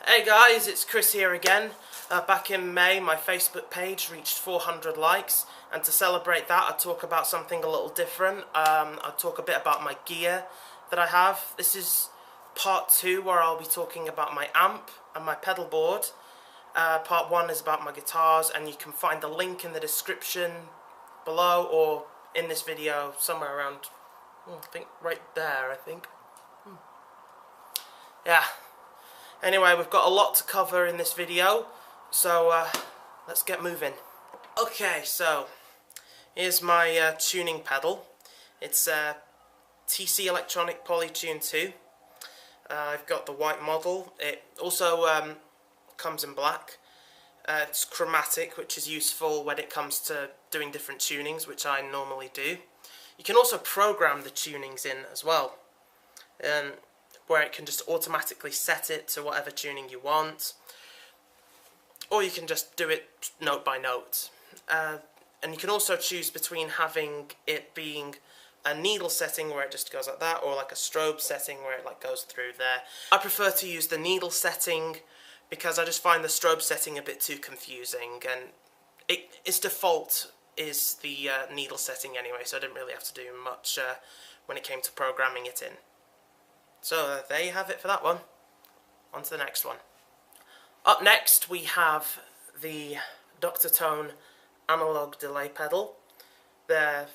Hey guys, it's Chris here again. Back in May, my Facebook page reached 400 likes, and to celebrate that, I'd talk about something a little different. I'd talk a bit about my gear that I have. This is part 2, where I'll be talking about my amp and my pedal board. Part 1 is about my guitars, and you can find the link in the description below, or in this video, somewhere around, I think right there, Yeah. Anyway, we've got a lot to cover in this video, so let's get moving. Okay, so here's my tuning pedal. It's a TC Electronic Polytune 2. I've got the white model. It also comes in black. It's chromatic, which is useful when it comes to doing different tunings, which I normally do. You can also program the tunings in as well, where it can just automatically set it to whatever tuning you want, or you can just do it note by note. And you can also choose between having it being a needle setting where it just goes like that, or like a strobe setting where it like goes through there. I prefer to use the needle setting because I just find the strobe setting a bit too confusing, and its default is the needle setting anyway, so I didn't really have to do much when it came to programming it in. So there you have it for that one. On to the next one. Up next we have the Dr. Tone analog delay pedal. There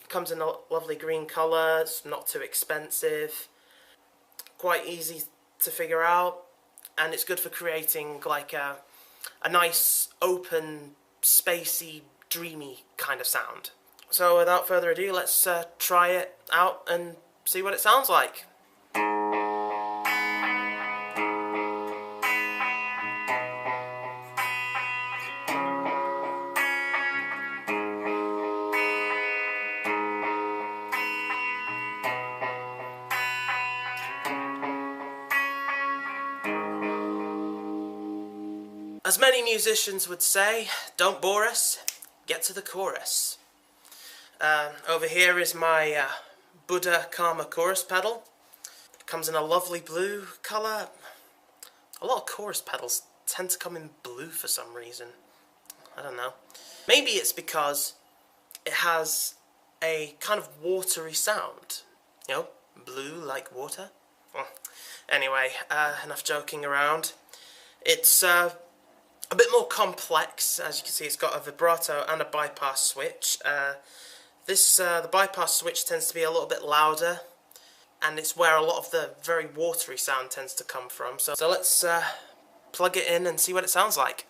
comes in a lovely green colour, it's not too expensive, quite easy to figure out, and it's good for creating like a nice, open, spacey, dreamy kind of sound. So without further ado, let's try it out and see what it sounds like. As many musicians would say, don't bore us, get to the chorus. Over here is my Buddha Karma chorus pedal. It comes in a lovely blue colour. A lot of chorus pedals tend to come in blue for some reason. I don't know. Maybe it's because it has a kind of watery sound. You know, blue like water. Well, anyway, enough joking around. It's a bit more complex. As you can see, it's got a vibrato and a bypass switch. The bypass switch tends to be a little bit louder, and it's where a lot of the very watery sound tends to come from. So let's plug it in and see what it sounds like.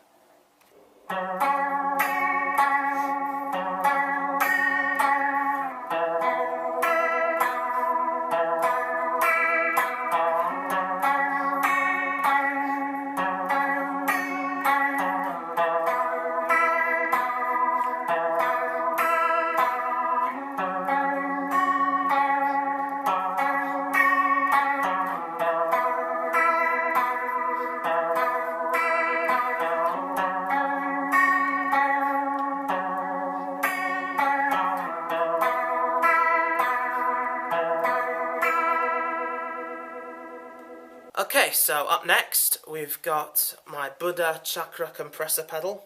Okay, so up next we've got my Buddha Chakra compressor pedal.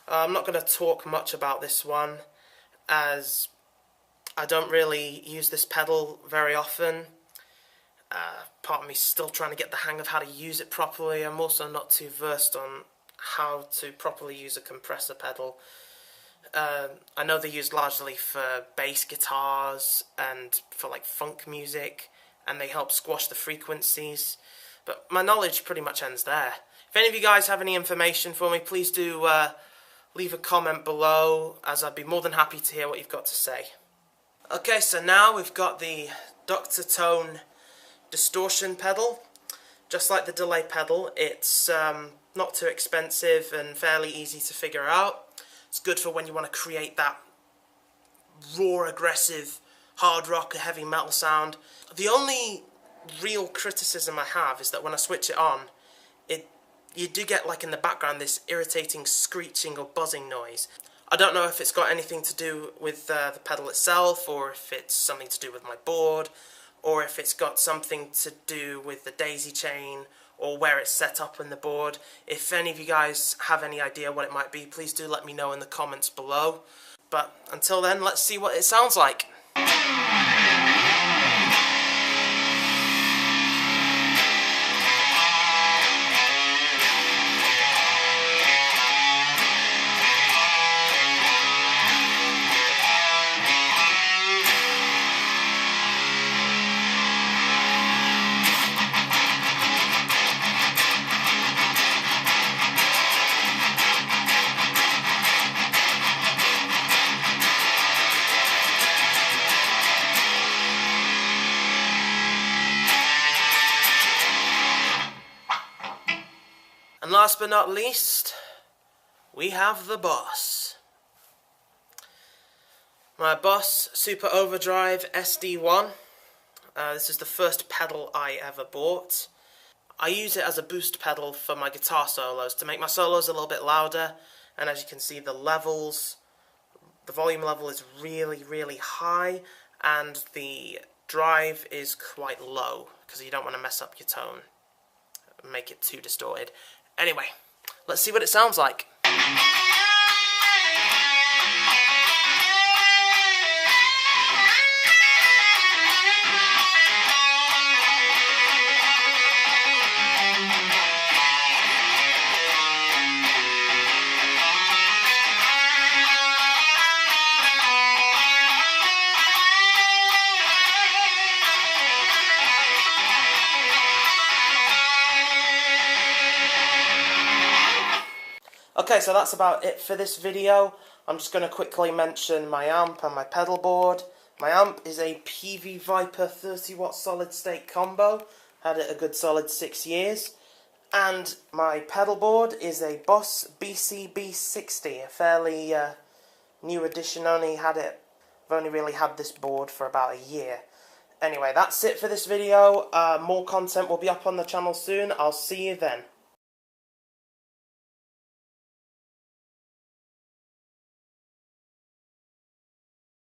I'm not going to talk much about this one, as I don't really use this pedal very often. Part of me is still trying to get the hang of how to use it properly. I'm also not too versed on how to properly use a compressor pedal. I know they're used largely for bass guitars and for like funk music, and they help squash the frequencies, but my knowledge pretty much ends there. If any of you guys have any information for me, please do leave a comment below, as I'd be more than happy to hear what you've got to say. Okay, so now we've got the Dr. Tone distortion pedal. Just like the delay pedal, it's not too expensive and fairly easy to figure out. It's good for when you want to create that raw, aggressive, hard rock or heavy metal sound. The only real criticism I have is that when I switch it on, you do get like in the background this irritating screeching or buzzing noise. I don't know if it's got anything to do with the pedal itself, or if it's something to do with my board, or if it's got something to do with the daisy chain, or where it's set up in the board. If any of you guys have any idea what it might be, please do let me know in the comments below. But until then, let's see what it sounds like. And last but not least, we have the Boss. My Boss Super Overdrive SD1. This is the first pedal I ever bought. I use it as a boost pedal for my guitar solos to make my solos a little bit louder, and as you can see, the volume level is really, really high, and the drive is quite low because you don't want to mess up your tone and make it too distorted. Anyway, let's see what it sounds like. Okay, so that's about it for this video. I'm just going to quickly mention my amp and my pedal board. My amp is a PV Viper 30 watt solid state combo. Had it a good solid 6 years. And my pedal board is a Boss BCB60, a fairly new edition. I've only really had this board for about a year. Anyway, that's it for this video. More content will be up on the channel soon. I'll see you then.